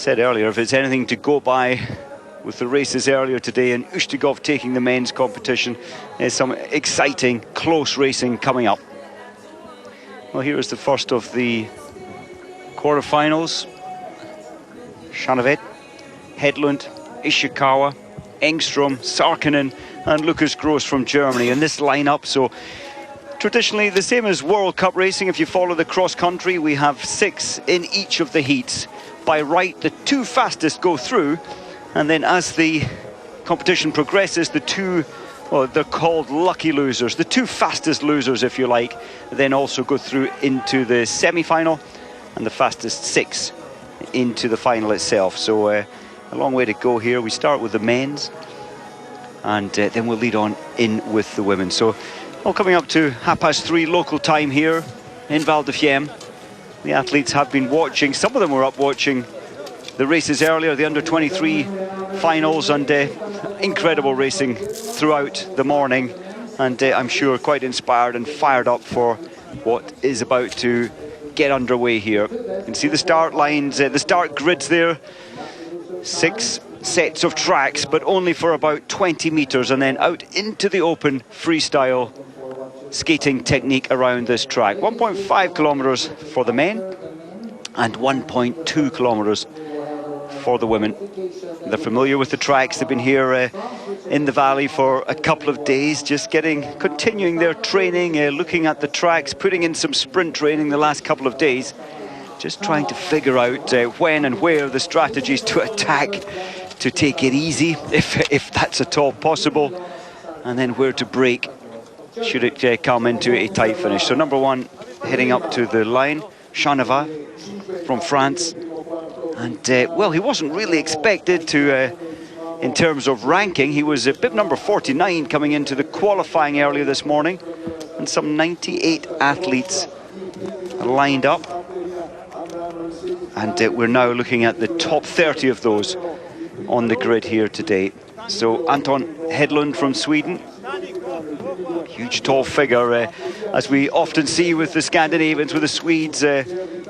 said earlier, if it's anything to go by with the races earlier today and Ushtigov taking the men's competition, there's some exciting, close racing coming up. Well, here is the first of the quarterfinals. Shanavet, Hedlund, Ishikawa, Engstrom, Sarkkinen and Lucas Gross from Germany in this lineup. So traditionally the same as World Cup racing. If you follow the cross country, we have 6 in each of the heats. By right, the 2 fastest go through, and then as the competition progresses, the 2, well, they're called lucky losers, the 2 fastest losers, if you like, then also go through into the semi-final, and the fastest 6 into the final itself. So a long way to go here. We start with the men's, and then we'll lead on in with the women. So all coming up to 3:30 local time here in Val di Fiemme. The athletes have been watching, some of them were up watching the races earlier, the under-23 finals, and incredible racing throughout the morning, and I'm sure quite inspired and fired up for what is about to get underway here. You can see the start lines, the start grids there. 6 sets of tracks, but only for about 20 meters, and then out into the open freestyle skating technique around this track. 1.5 kilometers for the men and 1.2 kilometers for the women. They're familiar with the tracks. They've been here in the valley for a couple of days, just continuing their training, looking at the tracks, putting in some sprint training the last couple of days, just trying to figure out when and where the strategies to attack, to take it easy if that's at all possible, and then where to break should it come into a tight finish. So number 1 heading up to the line, Chaneva from France. And well, he wasn't really expected to, in terms of ranking. He was bib number 49 coming into the qualifying earlier this morning, and some 98 athletes lined up. And we're now looking at the top 30 of those on the grid here today. So Anton Hedlund from Sweden, huge tall figure, as we often see with the Scandinavians, with the Swedes,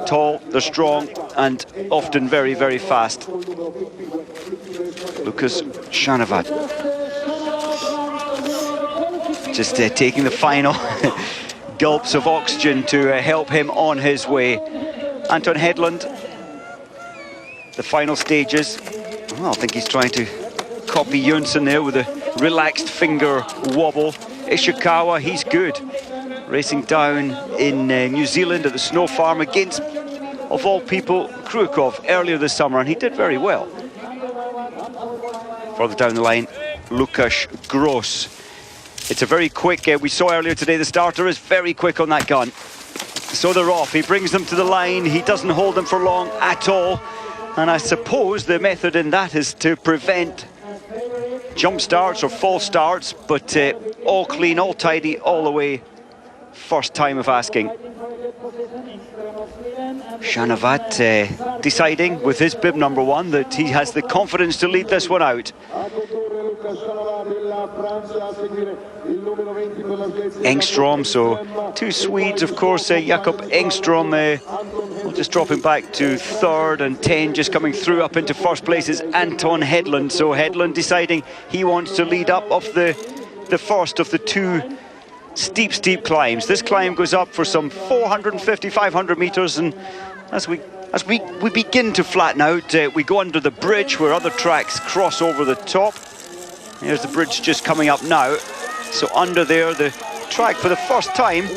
tall, they're strong, and often very, very fast. Lucas Chaneva just taking the final gulps of oxygen to help him on his way. Anton Hedlund, the final stages. Well, I think he's trying to copy Jönsson there with a relaxed finger wobble. Ishikawa, he's good. Racing down in New Zealand at the Snow Farm against, of all people, Krukov earlier this summer, and he did very well. Further down the line, Lukas Gross. It's a very quick, we saw earlier today, the starter is very quick on that gun. So they're off, he brings them to the line, he doesn't hold them for long at all. And I suppose the method in that is to prevent jump starts or false starts, but all clean, all tidy, all the way. First time of asking. Chanavat deciding with his bib number 1 that he has the confidence to lead this one out. Engstrom, so 2 Swedes, of course. Jakob Engstrom will just dropping back to 3rd, and 10 just coming through up into 1st place is Anton Hedlund. So Hedlund deciding he wants to lead up of the first of the 2 steep climbs. This climb goes up for some 450, 500 meters, and as we begin to flatten out, we go under the bridge where other tracks cross over the top. Here's the bridge just coming up now. So under there, the track for the first time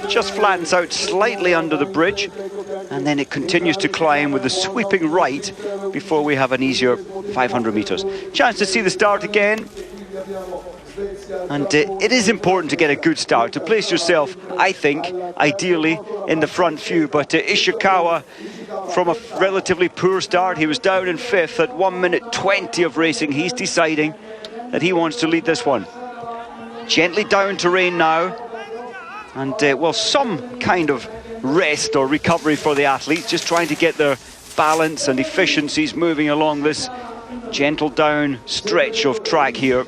just flattens out slightly under the bridge, and then it continues to climb with a sweeping right before we have an easier 500 meters. Chance to see the start again. And it is important to get a good start, to place yourself, I think, ideally in the front few. But Ishikawa, from a relatively poor start, he was down in 5th at 1 minute 20 of racing. He's deciding that he wants to lead this one. Gently down terrain now, and well, some kind of rest or recovery for the athletes, just trying to get their balance and efficiencies moving along this gentle down stretch of track here.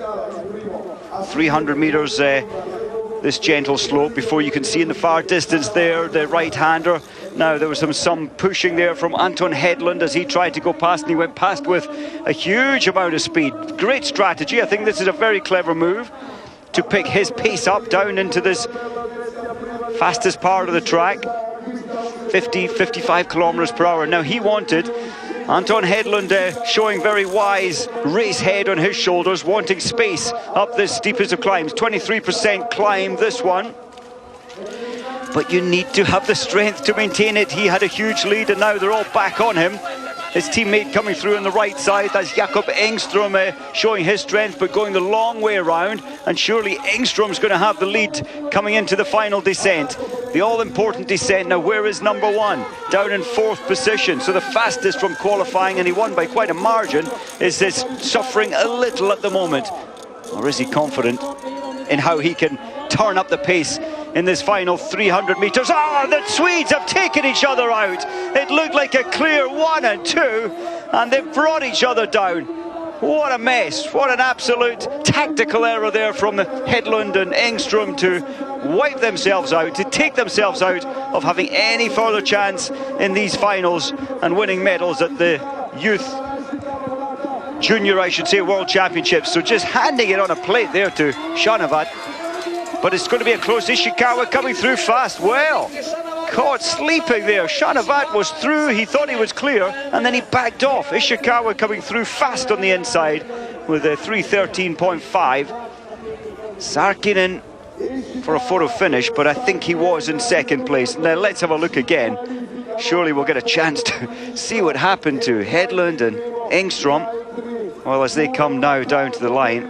300 meters, this gentle slope, before you can see in the far distance there the right-hander Now, there was some pushing there from Anton Hedlund as he tried to go past, and he went past with a huge amount of speed. Great strategy. I think this is a very clever move to pick his pace up down into this fastest part of the track. 50, 55 kilometers per hour. Now, he wanted Anton Hedlund showing very wise race head on his shoulders, wanting space up this steepest of climbs. 23% climb, this one. But you need to have the strength to maintain it. He had a huge lead, and now they're all back on him. His teammate coming through on the right side, that's Jakob Engström showing his strength, but going the long way around. And surely Engström's going to have the lead coming into the final descent. The all-important descent. Now, where is number one? Down in 4th position. So the fastest from qualifying, and he won by quite a margin, is this suffering a little at the moment. Or is he confident in how he can turn up the pace in this final 300 meters? Ah, the Swedes have taken each other out. It looked like a clear 1 and 2, and they've brought each other down. What a mess. What an absolute tactical error there from Hedlund and Engström to wipe themselves out, to take themselves out of having any further chance in these finals and winning medals at the youth junior, I should say, World Championships. So just handing it on a plate there to Shanavat. But it's going to be a close. Ishikawa coming through fast. Well, caught sleeping there. Shanavat was through. He thought he was clear, and then he backed off. Ishikawa coming through fast on the inside with a 3:13.5. Sarkkinen for a photo finish, but I think he was in 2nd place. Now let's have a look again. Surely we'll get a chance to see what happened to Hedlund and Engström. Well, as they come now down to the line.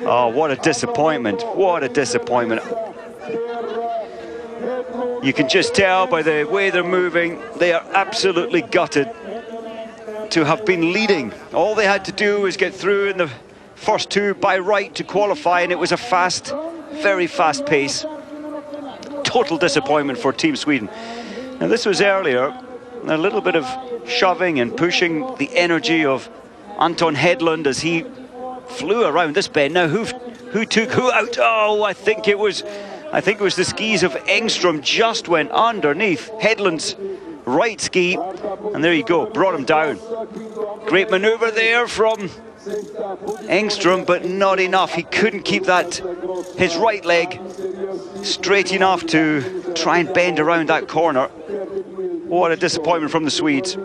Oh, what a disappointment. What a disappointment. You can just tell by the way they're moving, they are absolutely gutted to have been leading. All they had to do was get through in the first 2 by right to qualify, and it was a fast, very fast pace. Total disappointment for Team Sweden. Now, this was earlier, a little bit of shoving and pushing the energy of Anton Hedlund as he flew around this bend. Now, who took who out? Oh, I think it was the skis of Engström just went underneath Hedlund's right ski, and there you go, brought him down. Great maneuver there from Engström, but not enough. He couldn't keep his right leg straight enough to try and bend around that corner. What a disappointment from the Swedes.